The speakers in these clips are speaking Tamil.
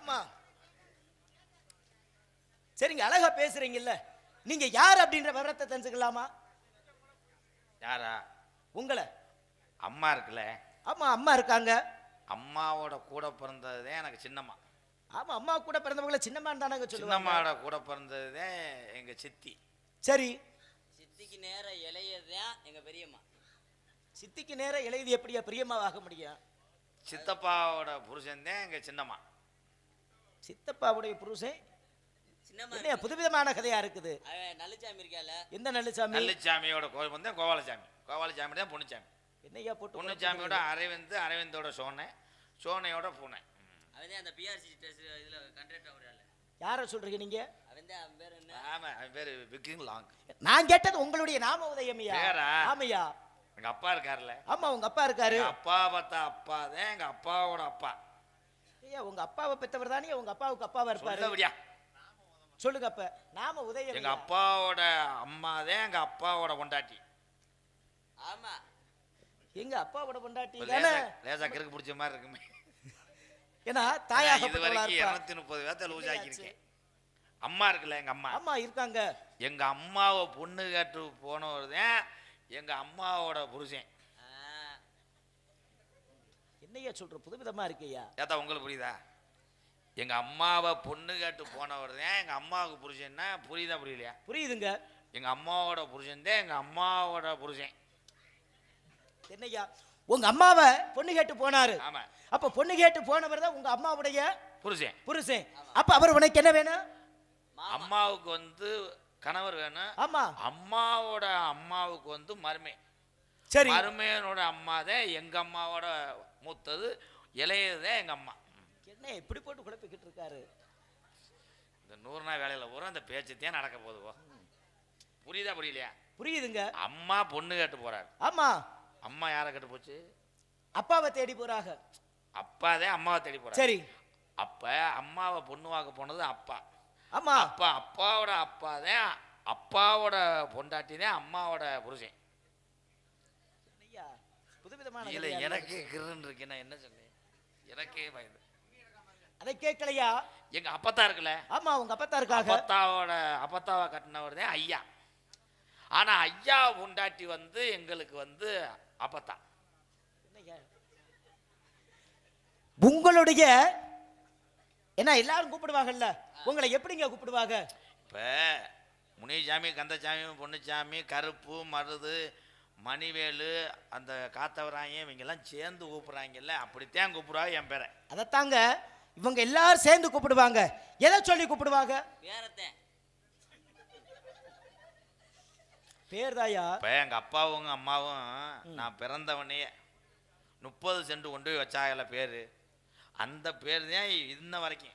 ஆமா. சரிங்க, அழகா பேசுறீங்கல்ல, நீங்க யார் அப்படின்ற விவரத்தை தெரிஞ்சுக்கலாமா? யாரா? உங்களை. அம்மா இருக்குல்ல. ஆமா, அம்மா இருக்காங்க. அம்மாவோட கூட பிறந்ததே எனக்கு சின்னம்மா. ஆமா, அம்மா கூட பிறந்தவங்களை சின்னம்மான்னு தானங்க சொல்லுவாங்க. சின்னம்மாவோட கூட பிறந்ததே எங்க சித்தி. சரி. சித்திக்கு நேர இளையதான் எங்க பெரியம்மா. சித்திக்கு நேர இளையது எப்படியா பெரியம்மாவாக முடியும்? சித்தப்பாவோட புருஷன் தான் எங்க சின்னம்மா. சித்தப்பாவுடைய புருஷன் சின்னம்மா. புதுவிதமான கதையா இருக்குது. நல்லசாமி இருக்கால. எந்த நல்லசாமி? நல்லசாமியோட கோவில் வந்து கோபாலசாமி. கோபாலசாமி தான் பொண்ணுச்சாமி. என்னையா போட்டு? பொண்ணுச்சாமியோட அரவிந்த், அரவிந்தோட சோனை, சோனையோட பூனை. அவன் அந்த பிஆர்சி டெஸ்ட் இதுல கண்டக்டர் அவரால. யாரை சொல்றீங்க நீங்க? அவன் பேர் என்ன? ஆமா, அவன் பேரு விக்கிங் லாங். நான் கேட்டது உங்களுடைய நாம உதயமியா? ஆமையா. எங்க அப்பா இருக்காருல்ல. ஆமா, உங்க அப்பா இருக்காரு. அப்பா பார்த்தா அப்பா தான் எங்க அப்பாவோட அப்பா. ஐயா, உங்க அப்பாவை பெற்றவர் தானே உங்க அப்பாவுக்கு அப்பாவா இருப்பாரு. சொல்லுங்க. அப்ப நாம உதயம் எங்க அப்பாவோட அம்மா தான் எங்க அப்பாவோட பொண்டாட்டி. ஆமா, எங்க அப்பாவோட பொண்டாட்டி தானே. லேசா கிறுக்கு பிடிச்ச மாதிரி இருக்குமே. ஏன்னா தாயாக இது வரைக்கும் 230 பேர்த்த லூஸ் ஆக்கியிருக்கேன். அம்மா இருக்குல்ல, எங்க அம்மா. அம்மா இருக்காங்க. எங்க அம்மாவை பொண்ணு கேட்டு போனவர் தான் எங்க அம்மாவோட புருஷன். என்னையா சொல்ற? புதுவிதமா இருக்கையா? ஏத்தா உங்களுக்கு புரியுதா? எங்க அம்மாவை பொண்ணு கேட்டு போனவர் தான் எங்க அம்மாவுக்கு புருஷன்னா புரியுதா புரியலையா? புரியுதுங்க. எங்க அம்மாவோட புருஷன் தான் எங்க அம்மாவோட புருஷன். என்னையா, உங்க அம்மாவை பொண்ணு கேட்டு போனாரு. ஆமா. அப்ப பொண்ணு கேட்டு போனவர் தான் உங்க அம்மாவுடைய புருஷன். அப்ப அவர் உனக்கு என்ன வேணும்? அம்மாவுக்கு வந்து கணவர் வேணும். ஆமா. அம்மாவோட அம்மாவுக்கு வந்து மருமை. சரி. மருமையனோட அம்மா தான் எங்க அம்மாவோட மூத்தது, இளையதுதான் எங்க அம்மா. என்ன இப்படி போட்டு குழப்பிக்கிட்டு இருக்காரு? இந்த 100 நாள் வேலையில பூரா அந்த பேச்சுத்தான் நடக்க போகுது. புரியுதா புரியலையா? புரியுதுங்க. அம்மா பொண்ணு கேட்டு போறாரு. ஆமா. அம்மா யாரை கேட்டு போச்சு? அப்பாவை தேடி போறாங்க. அப்பாதான் அம்மாவை தேடி போறாரு. சரி. அப்ப அம்மாவை பொண்ணு வாக்க போனது அப்பா. ஆமா. அப்ப அப்பாவோட அப்பாதான் அப்பாவோட பொண்டாட்டி தான் அம்மாவோட புருஷன். புதுவிதமான இல்ல, எனக்கே கிருன்னு இருக்கு. நான் என்ன சொன்னேன்? எனக்கே பயந்து அதை கேட்கலையா? எங்க அப்பத்தா இருக்குல்ல. ஆமா, உங்க அப்பத்தா இருக்காங்க. அப்பத்தாவை கட்டினவர் தான் ஐயா. ஆனா ஐயா பொண்டாட்டி வந்து எங்களுக்கு வந்து அப்பத்தா. உங்களுடைய என்ன எல்லாரும் கூப்பிடுவாங்கல்ல, உங்களை எப்படிங்க கூப்பிடுவாங்க? இப்ப முனிசாமி, கந்தசாமி, பொன்னுச்சாமி, கருப்பு, மருது, மணிவேலு, அந்த காத்தவராயன், இவங்க எல்லாம் சேர்ந்து கூப்பிடுறாங்கல்ல, அப்படித்தான் கூப்பிடுவாங்க என் பேரை. அதைத்தாங்க இவங்க எல்லாரும் சேர்ந்து கூப்பிடுவாங்க. எதை சொல்லி கூப்பிடுவாங்க? பேர்தாயா. இப்ப எங்க அப்பாவும் அம்மாவும் நான் பிறந்தவனே 30 சென்ட் கொண்டு போய் வச்சாங்கல்ல பேரு, அந்த பேர் தான் இன்ன வரைக்கும்.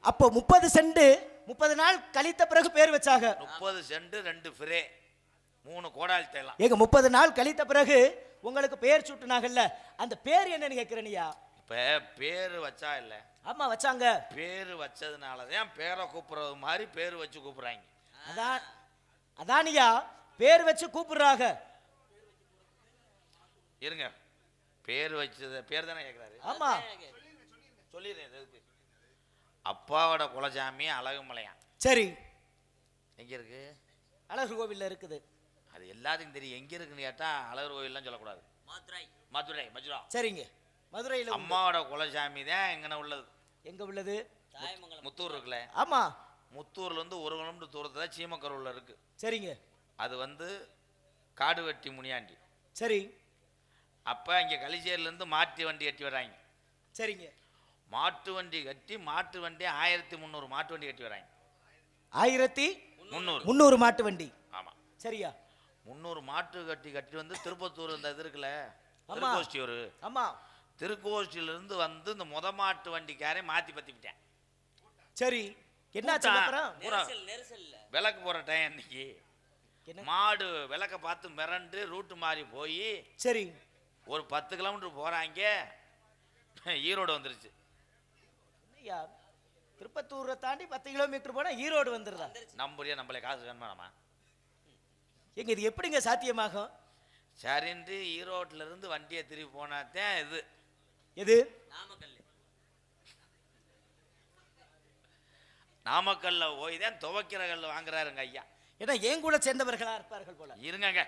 அப்போ 30 சென்ட் 30 நாள் கழித்த பிறகு பேர் வச்சாங்க. 30 சென்ட் 2 ஃப்ரே 3 கோடாலி தேலாம். ஏங்க 30 நாள் கழித்த பிறகு உங்களுக்கு பேர் சூட்டுனாங்கல்ல, அந்த பேர் என்னன்னு கேட்கிறேனியா? இப்ப பேரு வச்சா இல்ல. ஆமா, வச்சாங்க. பேரு வச்சதுனாலதான் பேரை கூப்பிடுறது மாதிரி பேரு வச்சு கூப்பிடுறாங்க. அதானியா பேர் வச்சு கூப்பிடுறாங்க. இருங்க, பேர் வச்சது பேர் தானே கேட்கிறாரு. ஆமா, சொல்லிடுறேன். அப்பாவோட குலசாமி அழகுமலையான். சரி. எங்க இருக்கு? அழகர் கோவில்ல இருக்குது. அது எல்லாத்துக்கும் தெரியும். எங்க இருக்குன்னு கேட்டா அழகர் கோவில்லாம் சொல்லக்கூடாது. மதுரை. மதுரா. சரிங்க, மதுரையில். அம்மாவோட குலசாமி தான் எங்கன உள்ளது. எங்க உள்ளது? முத்தூர் இருக்குல்ல. ஆமா. முத்தூர்ல இருந்து 1 கிலோமீட்டர் தூரத்துல சீமக்கரூர்ல இருக்கு. சரிங்க. அது வந்து காடுவெட்டி முனியாண்டி. சரி. அப்ப இங்க கலிச்சேரில இருந்து மாட்டு வண்டி கட்டி வர்றாங்க. சரிங்க. மாட்டு வண்டி கட்டி 1300 மாட்டு வண்டி கட்டி வர்றாங்க. 1300 மாட்டு வண்டி. ஆமா. சரியா? 300 மாட்டு கட்டி வந்து திருப்பத்தூர் இந்த இது இருக்குல்ல, திருக்கோஷ்டியூர். ஆமா. திருக்கோஷ்டியில இருந்து வந்து இந்த மாட்டு வண்டிக்காரே மாத்தி பத்திக்கிட்டேன். சரி, என்னாச்சு அப்புறம்? விளக்கு போற டைம் இன்னைக்கு. மாடு விளக்க பார்த்து மிரண்டு ரூட்டு மாறி போய் சரி ஒரு 10 கிலோமீட்டர் போறாங்க, ஈரோடு வந்துருச்சு. திருப்பத்தூரை தாண்டி 10 கிலோமீட்டர் போனா ஈரோடு வந்துருதா? நம்புறியா? நம்மளே காசு வேணுமா? எங்க இது எப்படிங்க சாத்தியமாகும்? சரின்ட்டு ஈரோட்ல இருந்து வண்டியை திருப்பி போனாத்தான் இது எது நாமக்கல்ல போய் தான் துவைக்கிற கல் வாங்குறாருங்க ஐயா. ஏன்னா என் கூட சேர்ந்தவர்களா இருப்பார்கள் போல. இருங்கங்க,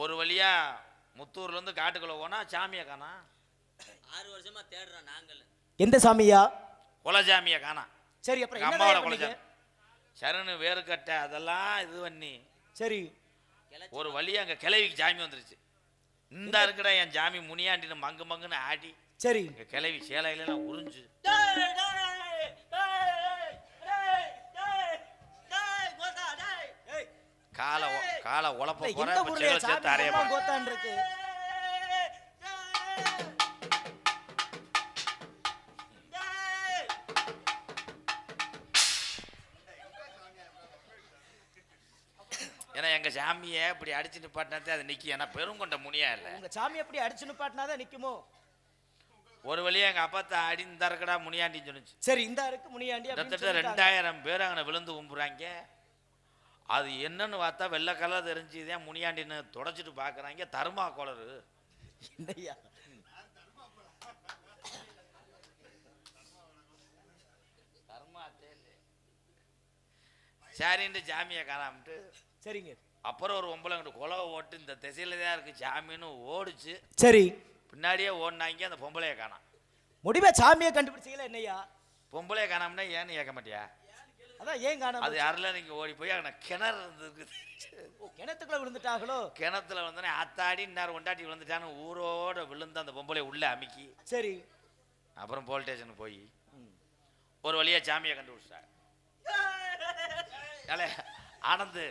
ஒரு வழியா முத்தூர்ல இருந்து காட்டுக்குள்ள போனா சாமியை காணா. 6 வருஷமா தேடுறோம் நாங்கள். எந்த சாமியா? குலசாமியை காணா. சரி, அப்புறம் அம்மாவோட என்ன பண்ணீங்க? குலசாமி சரணு வேறுகட்டை அதெல்லாம் இது பண்ணி சரி, ஒரு வழியா அங்க கிளவிக்கு சாமி வந்துருச்சு. இந்த இருக்கிற என் சாமி முனியாண்டின்னு மங்கு மங்குன்னு ஆடி சரி. எங்க கிளவி சேலையில உறிஞ்சு காலை உழப்ப போற இந்த ஊர்ல சேர்த்து சாமி அறைய அம்மா கோத்தான் இருக்கு. ஏன்னா எங்க சாமியை இப்படி அடிச்சு நிப்பாட்டினதே அது நிக்கி. ஏன்னா பெருங்கொண்ட முனியா இல்ல. உங்க சாமி எப்படி அடிச்சு நிப்பாட்டினாதான் நிக்குமோ? ஒரு வழியா எங்க அப்பா அடி இந்த இருக்கடா முனியாண்டின்னு சொன்னுச்சு. சரி, இந்த இருக்கு முனியாண்டி. கிட்டத்தட்ட 2000 பேர் அங்கே விழுந்து கும்புறாங்க. அது என்னன்னு பார்த்தா வெள்ளை கலர் தெரிஞ்சுதான் முனியாண்டின்னு தொடச்சிட்டு பாக்குறாங்க. தர்மா கோளரு என்னய்யா? சரின்ட்டு சாமியை காணாமட்டு. சரிங்க. அப்புறம் ஒரு ஒம்பளை குலவை ஓட்டு இந்த திசையில தான் இருக்கு சாமின்னு ஓடிச்சு. சரி, பின்னாடியே ஓடினாங்க. அந்த பொம்பளையை காணாம். முடிவை சாமியை கண்டுபிடிச்சீங்களா என்னய்யா? பொம்பளையை காணாமனா ஏன்னு கேட்க மாட்டியா? அதான் ஏன் காணாம? அது யாரில் நீங்க ஓடி போய் அங்கே கிணறு இருக்குது. கிணத்துக்குள்ள விழுந்துட்டாங்களோ? கிணத்துல வந்தோடனே அத்தாடி இன்னார் கொண்டாட்டி விழுந்துட்டான்னு ஊரோட விழுந்து அந்த பொம்பளை உள்ள அமுக்கி. சரி, அப்புறம் போலீஸ் ஸ்டேஷனுக்கு போய் ஒரு வழியா சாமியை கண்டுபிடிச்சாங்க. ஆனந்து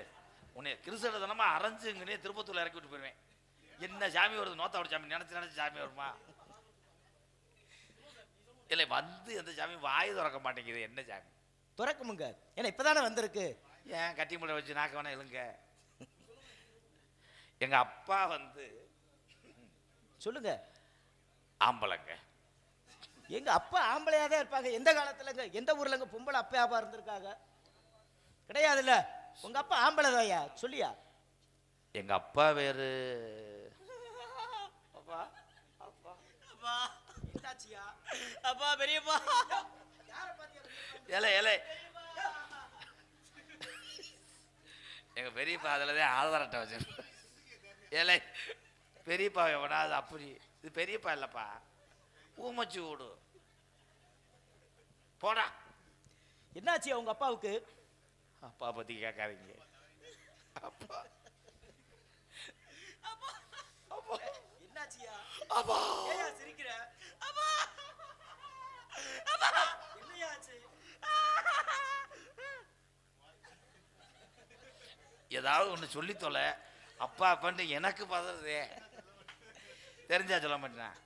உன்னை கிறிஸ்தவ அரைஞ்சுங்கன்னே திருப்பத்தூர்ல இறக்கி விட்டு போயிருவேன். என்ன சாமி வருது? நோத்தாவோட சாமி நினைச்சு சாமி வருமா? இல்லை வந்து எந்த சாமி வாய் திறக்க மாட்டேங்குது. என்ன சாமி துறக்குமுங்க? ஏன்னா இப்பதானே வந்திருக்கு. ஏன் கட்டி முறை வச்சு நாக்க வேணா இழுங்க. எங்க அப்பா வந்து சொல்லுங்க. ஆம்பளைங்க. எங்க அப்பா ஆம்பளையா தான் இருப்பாங்க. எந்த காலத்துலங்க எந்த ஊர்லங்க பொம்பளை அப்பா இருந்திருக்காங்க? கிடையாதுல்ல. உங்க அப்பா ஆம்பளை தாயா? சொல்லியா? எங்க அப்பா வேறு. அப்பா அப்பா அப்பா என்னாச்சியா? அப்பா பெரியப்பா. ஏலே ஏலே எங்க பெரியப்பா அதுலதான் ஆதாரட்டை வச்சிருப்பேன். ஏலே பெரியப்பா எவனாது அப்படி. இது பெரியப்பா இல்லப்பா, ஊமச்சு விடு போடா. என்னாச்சியா உங்க அப்பாவுக்கு? அப்பா பத்தி கேட்காதீங்க. அப்பா அப்பா என்னாச்சியா? அப்பா ஏயா சிரிக்கிற? அப்பா அப்பா என்னையாச்சு? ஏதாவது ஒன்று சொல்லி தொலை. அப்பா அப்பான்ட்டு எனக்கு பதறதே. தெரிஞ்சா சொல்ல மாட்டேன்.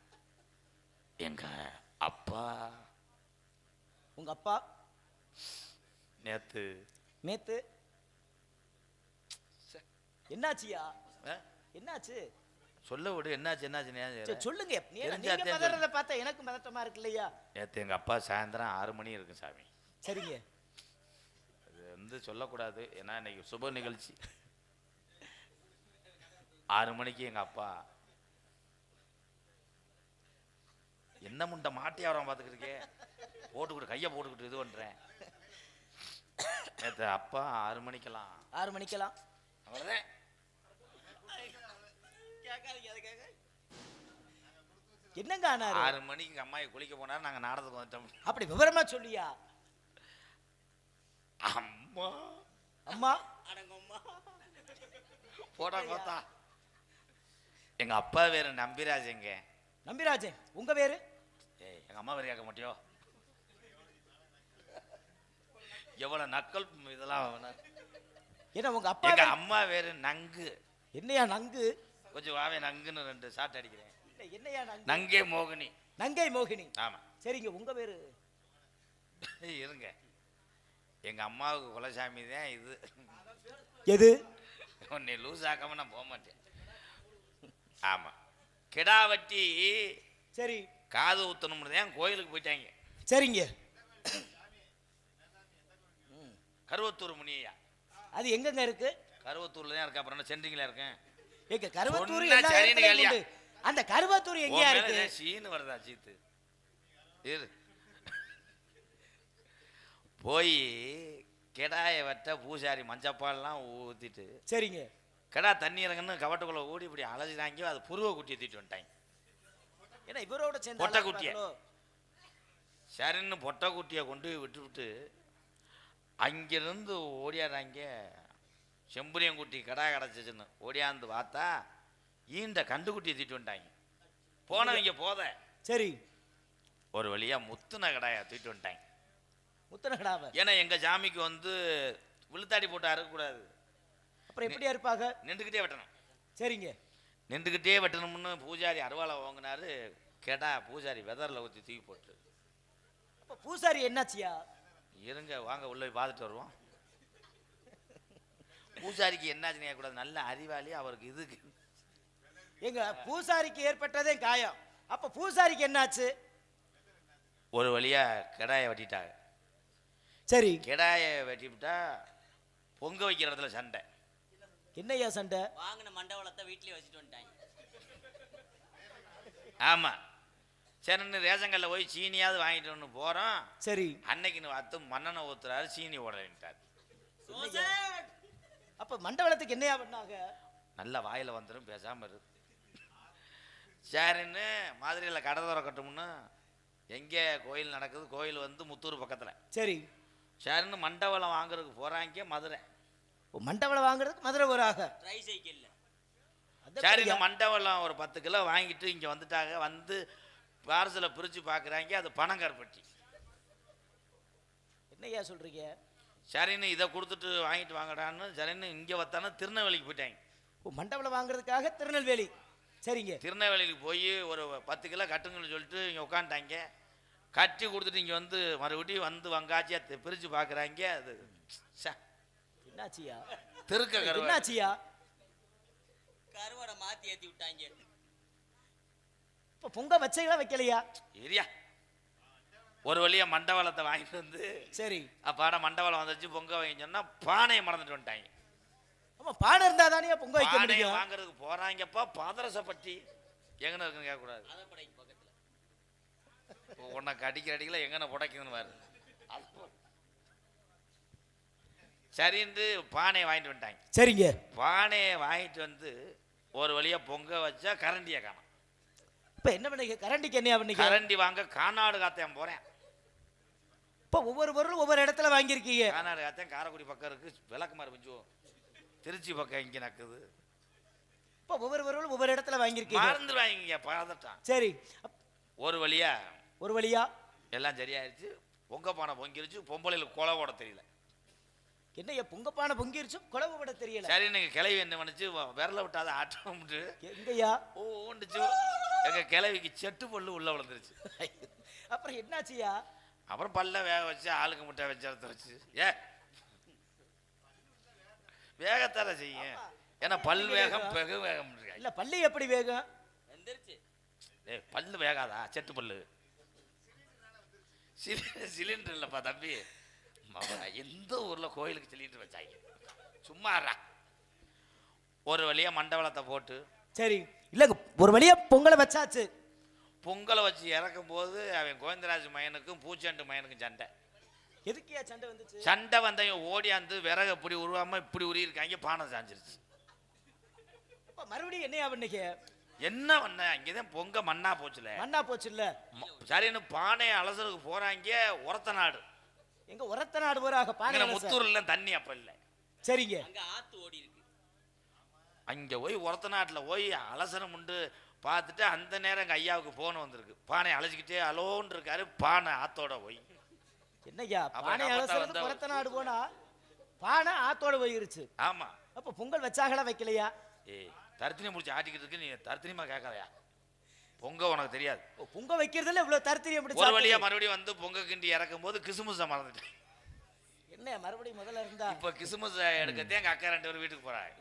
எங்க அப்பா உங்க அப்பா நேத்து என்னாச்சியா? என்னாச்சு? சொல்ல விடு. என்னாச்சு என்னாச்சு சொல்லுங்க. நீங்க பதறத பார்த்தா எனக்கு பதட்டமா இருக்கு இல்லையா? நேத்து எங்க அப்பா சாயந்தரம் 6 மணி இருக்கு சாமி. சரிங்க. அது வந்து சொல்லக்கூடாது, ஏன்னா இன்னைக்கு சுப நிகழ்ச்சி. 6 மணிக்கு எங்க அப்பா என்ன முண்டை மாட்டியாரம் பார்த்துக்கிட்டு போட்டுக்கிட்டு கையை போட்டுக்கிட்டு இது பண்றேன். நேற்று அப்பா 6 மணிக்கெல்லாம் 6 மணிக்கெல்லாம் அவ்வளோதான். என்னங்க ஆனாரு? 6 மணிக்கு அம்மாயை குளிக்க போனாரு. நாங்க நாடகத்துக்கு வந்துட்டோம். அப்படி விவரமா சொல்லியா? அம்மா அம்மா போடா கோத்தா. எங்க அப்பா வேறு நம்பிராஜங்க. நம்பிராஜன் உங்க பேரு? ஏய் எங்க அம்மா வேறு கேட்க மாட்டியோ? எவ்வளவு நக்கல் இதெல்லாம். என்ன உங்க அப்பா? எங்க அம்மா வேறு நங்கு. என்னையா நங்கு? கொஞ்சம் வாவே நங்குன்னு 2 ஷாட் அடிக்கிறேன். என்னையா நங்கு? நங்கே மோகினி. நங்கை மோகினி. ஆமா. சரிங்க. உங்க பேரு? இருங்க. எங்க அம்மாவுக்கு குலசாமி தான் இது. எது? உன்னை லூஸ் ஆக்காம நான் போக மாட்டேன். ஆமா. கிடாவட்டி. சரி. காது ஊத்தணும்னு தான் கோயிலுக்கு போயிட்டாங்க. சரிங்க. கருவத்தூர் முனியா. அது எங்கங்க இருக்கு? கருவத்தூர்ல தான் இருக்கு. அப்புறம் என்ன சென்ட்ரிங்ல இருக்கேன். எங்க கருவத்தூர் சொன்னா சரின்னு கேளியா? அந்த கருவத்தூர் எங்கயா இருக்கு? சீனு வருதா சீத்து? இரு. போய் கிடாயை வெட்ட பூசாரி மஞ்சப்பால்லாம் ஊற்றிட்டு சரிங்க. கிடா தண்ணி இறங்குன்னு கவட்டுக்குள்ளே ஓடி இப்படி அலசினாங்க. அது புருவ குட்டியை தூக்கிட்டு வந்துட்டாங்க. ஏன்னா இவரோட சேர்ந்து பொட்டை ஆளா குட்டியை. இருப்பாங்களோ? சரின்னு பொட்டை குட்டியை கொண்டு போய் விட்டு அங்கிருந்து ஓடியாடுறாங்க. செம்புரியங்குட்டி கடா கிடச்சிச்சுன்னு ஓடியாந்து பார்த்தா ஈண்ட கண்டுக்குட்டியை தூக்கிட்டு வந்துட்டாங்க. போனவங்க போத சரி. ஒரு வழியா முத்துன கடாயை தூக்கிட்டு வந்துட்டாங்க. முத்தன கடாவை. ஏன்னா எங்க சாமிக்கு வந்து விழுத்தாடி போட்டு அறுக்கக்கூடாது, அப்புறம் எப்படியா இருப்பாங்க? நின்றுக்கிட்டே வெட்டணும். சரிங்க. நின்றுக்கிட்டே வெட்டணும்னு பூஜாரி அருவாலை வாங்கினாரு. கேட்டா பூஜாரி வெதரில் ஊற்றி தூக்கி போட்டு. அப்ப பூசாரி என்னாச்சியா? இருங்க வாங்க உள்ள போய் பார்த்துட்டு வருவோம். பூஜாரிக்கு என்னாச்சுன்னு கேட்கக்கூடாது, நல்ல அறிவாளி அவருக்கு. இதுக்கு எங்க பூசாரிக்கு ஏற்பட்டதே காயம். அப்ப பூசாரிக்கு என்னாச்சு? ஒரு வழியா கிடாயை வெட்டிட்டாங்க. சரி. கிடாயை வெட்டிவிட்டா பொங்க வைக்கிற இடத்துல சண்டை. என்னையா சண்டை? வாங்கின மண்டபத்தை வீட்லயே வச்சுட்டு வந்துட்டாங்க. ஆமா, சரின்னு ரேஷன் கல்ல போய் சீனியாவது வாங்கிட்டு வந்து போறோம். சரி. அன்னைக்குன்னு பார்த்து மண்ணெண்ணை ஊத்துறாரு, சீனி ஓடட்டார். அப்ப மண்டபத்துக்கு என்னையா பண்ணாங்க? நல்ல வாயில வந்துடும், பேசாம இரு. சரின்னு மாதிரியில் கடை திறக்கட்டும்னு எங்கே கோயில் நடக்குது, கோயில் வந்து முத்தூர் பக்கத்துல. சரி. சரின்னு மண்டபம் வாங்குறதுக்கு போறாங்க மதுரை. மண்டபம் வாங்குறதுக்கு மதுரை வராக. ட்ரை சைக்கிள்ல. சரின்னு மண்டபம் ஒரு 10 கிலோ வாங்கிட்டு இங்க வந்துட்டாங்க. வந்து பார்சலை பிரிச்சு பாக்குறாங்க, அது பனங்கருப்பட்டி. என்னையா சொல்றீங்க? சரின்னு இதை கொடுத்துட்டு வாங்கிட்டு வாங்கடான்னு சரின்னு இங்கே வந்தானே திருநெல்வேலிக்கு போயிட்டாங்க. மண்டபம் வாங்குறதுக்காக திருநெல்வேலி. சரிங்க. திருநெல்வேலிக்கு போய் ஒரு 10 கிலோ கட்டுங்கன்னு சொல்லிட்டு இங்கே உட்காந்துட்டாங்க. கட்டி கொடுத்துட்டு இங்கே வந்து மறுபடியும் வந்து வங்காச்சியா பிரித்து பார்க்குறாங்க. அது என்னாச்சியா? திருக்க கருவாடு. என்னாச்சியா? கருவாடை மாத்தி ஏத்தி விட்டாங்க. இப்போ பொங்க வச்சைகளா வைக்கலையா? ஏரியா ஒரு வழியா மண்டபத்தை வாங்கிட்டு வந்து. சரி. அப்பாட மண்டபம் வந்துச்சு, பொங்க வைங்க சொன்னா பானையை மறந்துட்டு வந்துட்டாங்க. ஆமா, பானை இருந்தா தானே பொங்க வைக்க முடியும். வாங்குறதுக்கு போறாங்கப்பா. பாதரசப்பட்டி எங்கன்னு இருக்குன்னு கேட்கக்கூடாது. அதப்படைக்கு பக்கத்துல உனக்கு அடிக்கல எங்கன்னு புடைக்குதுன்னு பாரு. சரின்னு பானையை வாங்கிட்டு வந்துட்டாங்க. சரிங்க. பானையை வாங்கிட்டு வந்து ஒரு வழியா பொங்க வச்சா கரண்டியை காணும். இப்ப என்ன பண்ணீங்க? கரண்டிக்கு என்ன பண்ணீங்க? கரண்டி வாங்க கானாடு காத்தையம் போறேன். இப்ப ஒவ்வொரு பொருளும் ஒவ்வொரு இடத்துல வாங்கியிருக்கீங்க. கானாடு காத்தையம் காரைக்குடி பக்கம் இருக்கு, விளக்குமாறு பஞ்சு திருச்சி பக்கம் இங்க நடக்குது. இப்ப ஒவ்வொரு பொருளும் ஒவ்வொரு இடத்துல வாங்கியிருக்கீங்க. மறந்துடுவாங்க பறந்துட்டான். சரி. ஒரு வழியா எல்லாம் சரியாயிருச்சு. பொங்க பானை பொங்கிருச்சு. பொம்பளைகளுக்கு கொலை ஓட தெரியல. என்ன பொங்க பானை பொங்கிருச்சு, குழம்பு போட தெரியல. சரி, நீங்க கிளவி என்ன பண்ணுச்சு, விரல விட்டாத ஆட்டம்ட்டு எங்கயா ஓண்டுச்சு. எங்க கிளவிக்கு செட்டு பல்லு உள்ள விழுந்துருச்சு. அப்புறம் என்னாச்சியா? அப்புறம் பல்ல வேக வச்சு ஆளுக்கு முட்டை வச்சு எடுத்து வச்சு வேகத்தார செய்யும். ஏன்னா பல் வேகம் வெகு வேகம் இல்ல. பல்லு எப்படி வேகம்? எந்திரிச்சு பல்லு வேகாதா? செட்டு பல்லு சிலிண்டர் இல்லப்பா தம்பி. எந்த ஊர்ல கோயிலுக்கு சிலிண்டர் வச்சாங்க? சும்மாறா. ஒரு வழியா மண்டபத்தை போட்டு. சரி. இல்லங்க, ஒரு வழியா பொங்கலை வச்சாச்சு. பொங்கலை வச்சு இறக்கும் போது அவன் கோவிந்தராஜ் மயனுக்கும் பூச்செண்டு மயனுக்கும் சண்டை. எதுக்கியா சண்டை வந்துச்சு? சண்டை வந்தவன் ஓடியாந்து விறகு இப்படி உருவாம இப்படி உருவி இருக்காங்க. பானை சாஞ்சிருச்சு. மறுபடியும் என்னையா பண்ணீங்க? என்ன பண்ண? அங்கேதான் பொங்க மண்ணா போச்சுல. மண்ணா போச்சு இல்ல. சரின்னு பானையை அலசலுக்கு போறாங்க. உரத்த நாடு. எங்க உரத்த நாடு போறாங்க பானை. முத்தூர்ல தண்ணி அப்ப இல்ல. சரிங்க. அங்க ஆத்து ஓடி இருக்கு. அங்க போய் உரத்த நாட்டுல போய் அலசனம் உண்டு பார்த்துட்டு அந்த நேரம் எங்க ஐயாவுக்கு போன் வந்திருக்கு. பானை அலசிக்கிட்டே அலோன்னு இருக்காரு. பானை ஆத்தோட போய். என்னய்யா பானை அலசறது உரத்த நாடு போனா பானை ஆத்தோட போயிருச்சு. ஆமா. அப்ப பொங்கல் வச்சாங்களா வைக்கலையா? ஏய், தர்த்தினி முடிச்சு ஆட்டிக்கிட்டு இருக்கு. நீ தர்த்தினிமா கேட்கலையா? பொங்க உனக்கு தெரியாது. பொங்க வைக்கிறதுல இவ்வளவு தர்த்தினி எப்படி? ஒரு வழியா மறுபடியும் வந்து பொங்க கிண்டி இறக்கும் போது கிசுமுச மறந்துட்டேன். என்ன மறுபடியும் முதல்ல இருந்தா? இப்ப கிசுமுச எடுக்கத்தே எங்க அக்கா 2 பேரும் வீட்டுக்கு போறாங்க.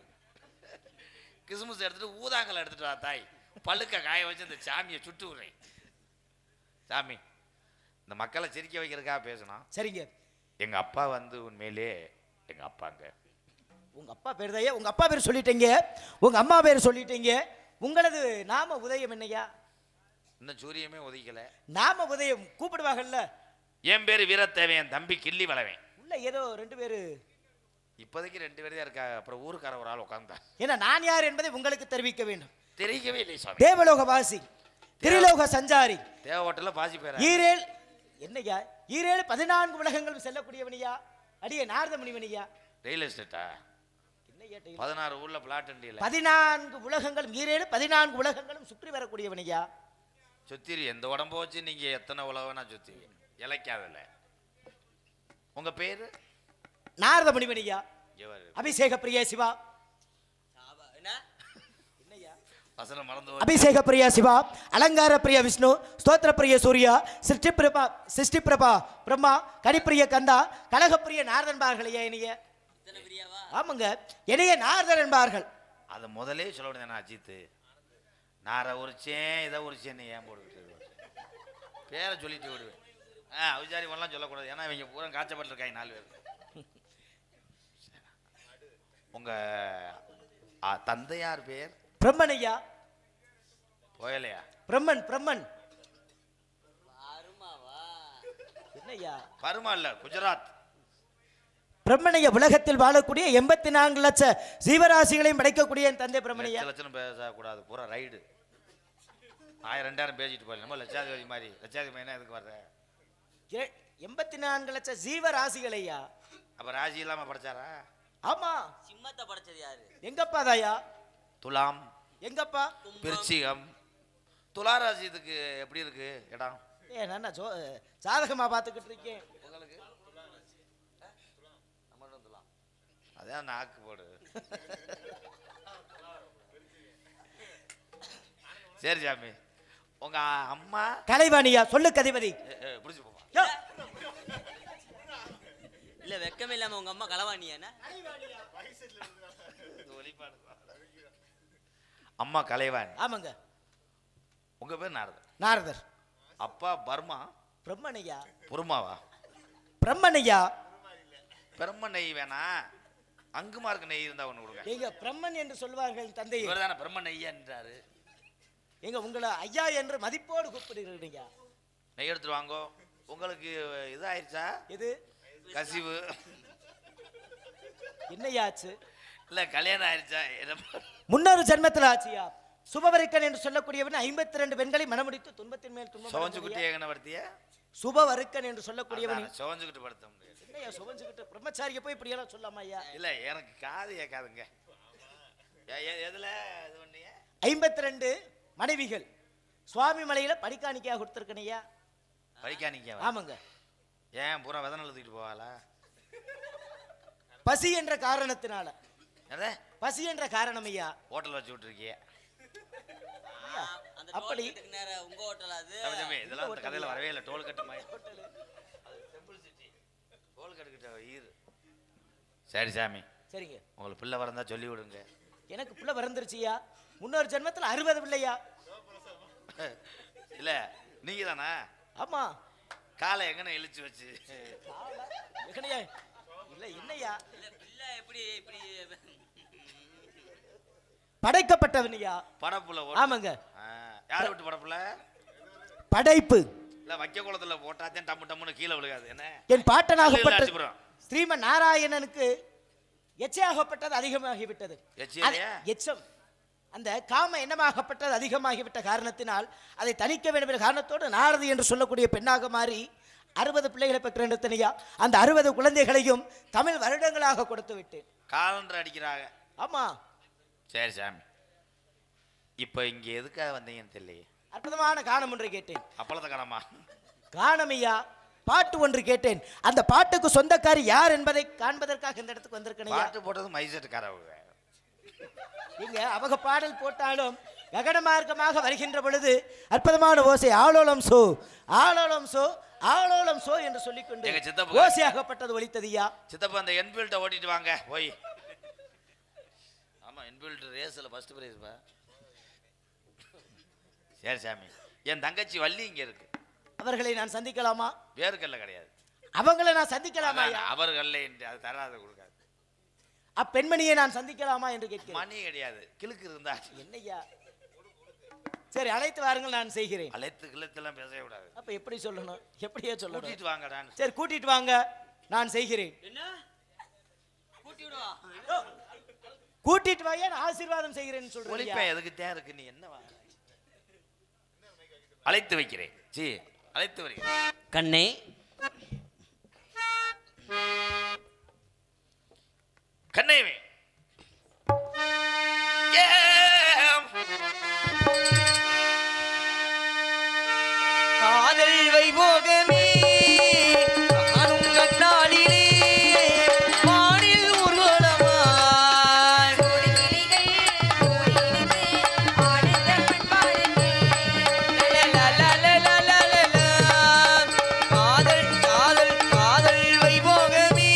கிசுமுச எடுத்துட்டு ஊதாங்கல் எடுத்துட்டு வா தாய். பழுக்க காய வச்சு இந்த சாமியை சுட்டு விடுறேன். சாமி, இந்த மக்களை சிரிக்க வைக்கிறதுக்காக பேசணும். சரிங்க. எங்க அப்பா வந்து உண்மையிலே எங்க அப்பாங்க. உங்க அப்பா பேர் தான். உங்க அப்பா பேர் சொல்லிட்டீங்க, உங்க அம்மா பேர் சொல்லிட்டீங்க. உங்களது நாம உதயம் என்னையா? இன்னும் சூரியமே உதிக்கல. நாம உதயம் கூப்பிடுவாங்கல்ல. என் பேரு வீரத்தேவன், தம்பி கிள்ளி வளவன். உள்ள ஏதோ 2 பேரு. இப்போதைக்கு 2 பேர் தான் இருக்கா. அப்புறம் ஊருக்கார ஒரு ஆள் உட்கார்ந்தா. ஏன்னா நான் யார் என்பதை உங்களுக்கு தெரிவிக்க வேண்டும். தெரியவே இல்லை சாமி. தேவலோக வாசி, திரிலோக சஞ்சாரி, தேவ ஹோட்டல்ல பாசி பேர ஈரேல் என்னையா, ஈரேல் 14 உலகங்களும் செல்லக்கூடியவனியா, அடியே நாரத முனிவனியா. ரியல் எஸ்டேட்டா? என்னையா 16 ஊர்ல பிளாட் அண்டியில 14 உலகங்களும், ஈரேல் 14 உலகங்களும் சுற்றி வரக்கூடியவனியா. சுத்திரி எந்த உடம்பு வச்சு நீங்க எத்தனை உலகம்னா சுத்தி இழைக்காதல்ல. உங்க பேரு? நாரத முனிவனியா. இவர் அபிஷேக பிரியா சிவா. என்ன என்னையா வசனம் மறந்து அபிஷேக பிரியா சிவா, அலங்கார பிரியா விஷ்ணு, ஸ்தோத்திர பிரிய சூர்யா, சிருஷ்டி பிரபா பிரம்மா, கனிப்பிரிய கந்தா, கலகப்பிரிய நாரதன் என்பார்களையா இனிய. இத்தனை பிரியாவா? ஆமாங்க, இணைய நாரதன் என்பார்கள். அதை முதலே சொல்ல வேண்டியது அஜித்து. நாரை உரிச்சேன் இதை உரிச்சேன்னு ஏன் போட்டுக்கிட்டு பேரை சொல்லிட்டு விடுவேன். அவிசாரி பண்ணலாம் சொல்லக்கூடாது. ஏன்னா இவங்க பூரா காய்ச்சப்பட்டிருக்காங்க 4 பேர். உங்க தந்தையார் பேர்? பிரம்மனையா. போயலையா? பிரம்மன். பிரம்மன் அருமாவா? என்னையா? பருமா இல்ல, குஜராத். பிரம்மனைய உலகத்தில் வாழக்கூடிய 84 லட்ச ஜீவராசிகளையும் படைக்கக்கூடிய என் தந்தை பிரம்மனையா. லட்சம் பேசக்கூடாது, பூரா ரைடு. 1000-2000 பேசிட்டு போயிடல. நம்ம லட்சாதிபதி மாதிரி. லட்சாதிபதி என்ன எதுக்கு வர்ற? 84 லட்ச ஜீவராசிகளையா. அப்ப ராசி இல்லாம படைச்சாரா? ஆமா. சிம்மத்தை படைச்சது யாரு? எங்கப்பா தாயா? துலாம், எங்கப்பா? விருச்சிகம். துலா ராசி இதுக்கு எப்படி இருக்கு இடம்? நான் சாதகமா பார்த்துக்கிட்டு இருக்கேன். உங்களுக்கு அதான் நாக்கு போடு. சரி சாமி, உங்க அம்மா? கலைவாணியா. சொல்லு கதிபதி. புடிச்சு போவா. இல்ல வெக்கமே இல்லாம உங்க அம்மா களவாணியானா? அம்மா கலைவாணி. ஆமாங்க. உங்க பேர் நாரதர். நாரதர். அப்பா பர்மா. பிரம்மனையா. புருமாவா? பிரம்மனையா. பிரம்ம நெய் வேணா, அங்குமார்க்கு நெய் இருந்தா ஒண்ணு கொடுங்க. எங்க பிரம்மன் என்று சொல்வார்கள் தந்தை. இவர் தானே பிரம்ம நெய்யா என்றாரு. எங்க உங்களை ஐயா என்று மதிப்போடு கூப்பிடுகிறீங்க. நெய் எடுத்துட்டு வாங்கோ. உங்களுக்கு இதாயிருச்சா? எது? கசிவு. என்னையாச்சு? இல்ல கல்யாணம் ஆயிருச்சா? முன்னொரு ஜென்மத்தில் ஆச்சியா. சுபவருக்கன் என்று சொல்லக்கூடியவன் 52 பெண்களை மனமுடித்து துன்பத்தின் மேல் துன்பம். சோஞ்சுக்கிட்டு எங்கன படுத்திய? சுபவருக்கன் என்று சொல்லக்கூடியவன் சோஞ்சுக்கிட்டு படுத்த முடியாது. என்னையா சுபஞ்சுக்கிட்டு பிரம்மச்சாரிய போய் இப்படி எல்லாம் சொல்லாமா ஐயா? இல்ல எனக்கு காது கேட்காதுங்க. எதுல இது பண்ணீங்க? 52 மனைவிகள் சுவாமி மலையில படிக்காணிக்கையா கொடுத்துருக்கனையா. படிக்காணிக்கா? ஆமாங்க. ஏன் பூரா வெதனல் தூக்கிட்டு போவாளா? பசி என்ற காரணத்தினால. எதை? பசி என்ற காரணம் ஐயா. ஹோட்டல் வச்சு விட்டுருக்கிய அப்படி. உங்க ஹோட்டல் அது? இதெல்லாம் இந்த கதையில வரவே இல்லை. டோல் கட்டு மாதிரி டோல் கட்டுக்கிட்ட ஈரு. சரி சாமி, சரிங்க. உங்களுக்கு பிள்ளை வரந்தா சொல்லி விடுங்க. எனக்கு பிள்ளை பிறந்துருச்சியா. முன்னொரு ஜென்மத்தில் 60 பிள்ளையா. இல்ல நீங்க தானா? ஆமா. காலை எங்கன இழுச்சு வச்சு எங்கனையா? இல்ல என்னையா? இல்ல பிள்ளை எப்படி இப்படி படைக்கப்பட்டவனியா. படப்புல? ஆமாங்க. யாரை விட்டு படப்புல? படைப்பு. இல்ல வைக்க குளத்துல போட்டாதான் டம்மு டம்முன்னு கீழே விழுகாது. என்ன? என் பாட்டனாகப்பட்ட ஸ்ரீமன் நாராயணனுக்கு எச்சையாகப்பட்டது அதிகமாகிவிட்டது. எச்சம் அந்த காம எண்ணமாகப்பட்டது அதிகமாகிவிட்ட காரணத்தினால் அதை தணிக்க வேண்டும் என்ற காரணத்தோடு நாரதி என்று சொல்லக்கூடிய பெண்ணாக மாறி 60 பிள்ளைகளை பெற்றெடுத்தனையா. அந்த 60 குழந்தைகளையும் தமிழ் வருடங்களாக கொடுத்து விட்டேன். காலண்டர் அடிக்கிறாங்க. ஆமா. சரி சாமி, இப்ப இங்க எதுக்காக வந்தீங்கன்னு தெரியல. அற்புதமான காணம் ஒன்றை கேட்டேன். அப்பளத்த காணமா? காணமையா. பாட்டு ஒன்று கேட்டேன். அந்த பாட்டுக்கு சொந்தக்காரி யார் என்பதை காண்பதற்காக இந்த இடத்துக்கு வந்திருக்கேன். பாட்டு போட்டது மைசெட்டுக்காரவங்க. இங்க அவங்க பாடல் போட்டாலும் ககன மார்க்கமாக வருகின்ற பொழுது அற்புதமான ஓசை. ஆலோலம் சோ ஆலோலம் சோ ஆலோலம் சோ என்று சொல்லிக்கொண்டு ஓசையாகப்பட்டது ஒலித்ததியா. சித்தப்பா அந்த என்பீல்ட்ட ஓட்டிட்டு வாங்க போய். ஆமா, என்பீல்ட் ரேஸ்ல ஃபர்ஸ்ட் பிரைஸ் பா. சரி சாமி, என் தங்கச்சி வள்ளி இங்க இருக்கு. அவர்களை நான் சந்திக்கலாமா? வேறுகல்ல கிடையாது. அவங்களை நான் சந்திக்கலாமா? அவர்கள்ல அது தராத கொடுக்காது. அப்பெண்மணியை நான் சந்திக்கலாமா என்று கேட்கிறேன். மணி கிடையாது, கிழக்கு இருந்தா. என்னையா சரி அழைத்து வாருங்கள், நான் செய்கிறேன். அழைத்து கிழத்தெல்லாம் பேசவே கூடாது. அப்ப எப்படி சொல்லணும்? எப்படியே சொல்லணும்? கூட்டிட்டு வாங்கடா. சரி கூட்டிட்டு வாங்க, நான் செய்கிறேன். என்ன கூட்டி விடுவா கூட்டிட்டு வாங்க, நான் ஆசீர்வாதம் செய்கிறேன்னு சொல்றேன். ஒளிப்பேன் எதுக்கு தேவை இருக்கு? நீ என்ன வாங்க? அழைத்து வைக்கிறேன். ஜி அழைத்து வருகிறேன். கண்ணே கண்ணேவே காதல் வைபோகமே காணும் கண்ணாலிலே வானில் ஊர்வலமாய் காதல் காதல் காதல் வைபோகமே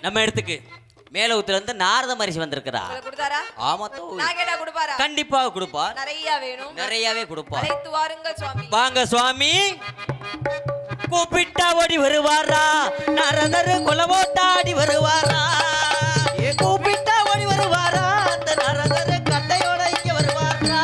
நம்ம இடத்துக்கு மேலவுத்துல இருந்து நாரத மரிசி வந்திருக்கிறா. கொடுத்தாரா? ஆமா தோ. நான் கேட்டா கொடுப்பாரா? கண்டிப்பாக கொடுப்பார். நிறைய வேணும். நிறையவே கொடுப்பார். அழைத்து வாருங்கள் சுவாமி. வாங்க சுவாமி. கூப்பிட்டா ஓடி வருவாரா? நரதர் குலவோட்டாடி வருவாரா? கூப்பிட்டா ஓடி வருவாரா? அந்த நரதர் கட்டையோட இங்க வருவாரா?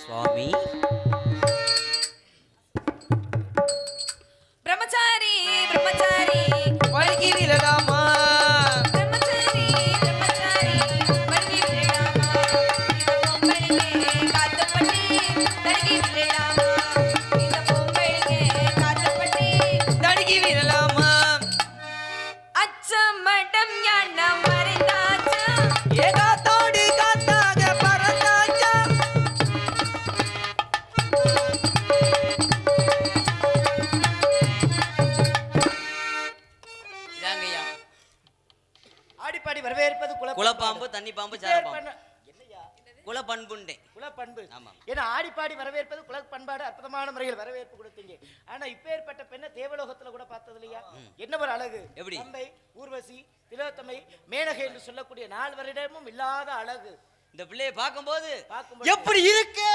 சுவாமி பிரம்மச்சாரி பிரம்மச்சாரி வழங்கி விடலாமா? பிரம்மச்சாரி பிரம்மச்சாரி வழங்கி விடலாமா? இந்த பொம்பளையே காத்துப்பட்டி தடுக்கி விடலாமா? இந்த பொம்பளையே காத்துப்பட்டி தடுக்கி விடலாமா? அச்சம் மடம் ஞானம் மறைந்தாச்சா ஏகாத்தோடு காத்தாக பறந்தாச்சா? இதாங்கய்யா. ஆடிப்பாடி வரவேற்பது குலப்பாம்பு தண்ணி பாம்பு சார பாம்பு குல பண்புண்டே குலப்பண்பு. ஆமா. ஏன்னா ஆடிப்பாடி வரவேற்பது குல பண்பாடு, அற்புதமான முறையில் வரவேற்பு கொடுத்தீங்க. ஆனா இப்பேற்பட்ட பெண்ணை தேவலோகத்துல கூட பார்த்தது இல்லையா? என்ன ஒரு அழகு! எப்படி? அம்பை, ஊர்வசி, திலோத்தமை, மேனகை என்று சொல்லக்கூடிய 4 வருடமும் இல்லாத அழகு. இந்த பிள்ளையை பார்க்கும்போது பார்க்கும்போது எப்படி இருக்கு?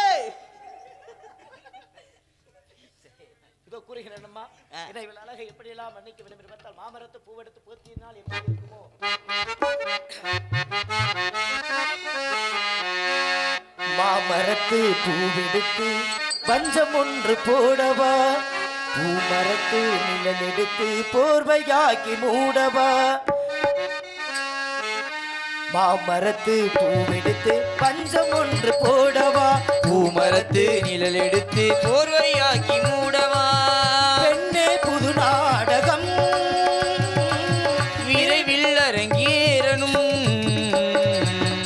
இதோ கூறுகிறேன்மா, இதை இவள் அழகை எப்படியெல்லாம் மன்னிக்க வேண்டும் என்று பார்த்தால் மாமரத்து பூவெடுத்து போத்தினால் எப்படி இருக்குமோ? மாமரத்து பூவெடுத்து பஞ்சம் ஒன்று போடவா, பூமரத்து நிழல் எடுத்து போர்வையாக்கி மூடவா. மாமரத்து பூவெடுத்து பஞ்சம் ஒன்று போடவா, பூமரத்து நிழல் எடுத்து போர்வையாக்கி மூடவா. பெண்ணே புது நாடகம் விரைவில் அரங்கேறணும்.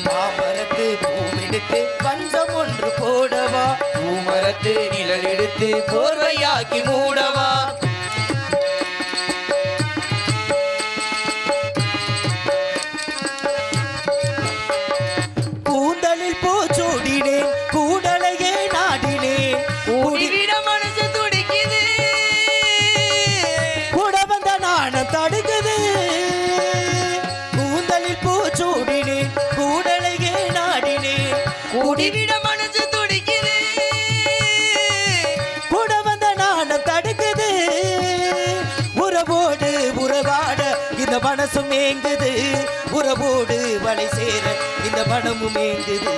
மாமரத்து பூவெடுத்து பஞ்சம் ஒன்று போடவா, பூமரத்து நிழல் எடுத்து போர்வையாக்கி மூடவா. கூந்தலில் பூச்சூடினேன், கூடலையே நாடினேன், கூடிவிட மனசு துடிக்குது, கூட வந்த நாணம் தடுக்குது. கூந்தலில் பூச்சூடினேன், கூடலையே நாடினேன், கூடிவிட மனசு துடிக்குது, கூட வந்த நாணம் தடுக்குது. மனசும் ஏங்குது உறவோடு வலை சேர இந்த மனமும் ஏங்குது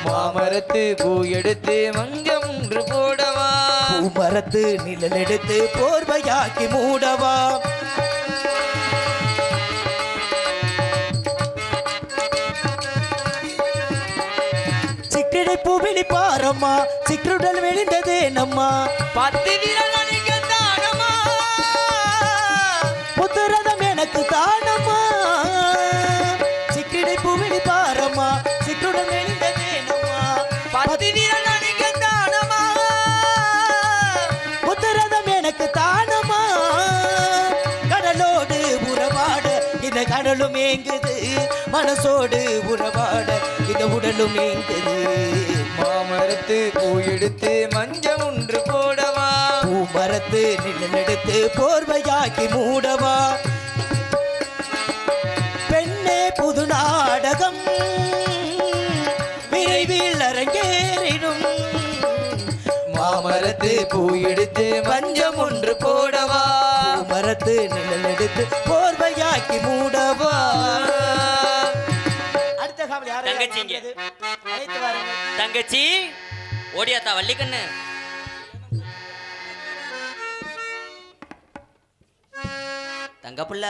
மாமரத்து பூ எடுத்து மஞ்சம் ஒன்று போடவா பூமரத்து நிழல் எடுத்து போர்வையாக்கி மூடவா சிக்கிடை பூவிழி பாரம்மா சிற்றுடல் விழுந்ததே நம்மா 10 விரல் அணிக்க தானமா முத்துரதம் எனக்கு தானம்மா சிக்கிடை பூவிழி பாரம்மா சிற்றுடல் விழுந்ததே நம்மா 10 விரல் அணிக்க தானமா முத்துரதம் எனக்கு தானம்மா கடலோடு உறவாட இந்த கடலும் ஏங்குது மனசோடு உறவாட இந்த உடலும் ஏங்குது மாமரத்து பூ எடுத்து மஞ்சம் ஒன்று போடவா பூமரத்து நிழல் எடுத்து போர்வையாக்கி மூடவா பெண்ணே புது நாடகம் விரைவில் அரங்கேறிடும் மாமரத்து பூ எடுத்து மஞ்சம் ஒன்று போடவா பூமரத்து நிழல் எடுத்து போர்வையாக்கி மூடவா அடுத்த காவல் யாரை தங்கச்சிங்க. அழைத்து வாருங்கள். தங்கச்சி ஓடியாத்தா வள்ளிக்கண்ணு தங்க புள்ள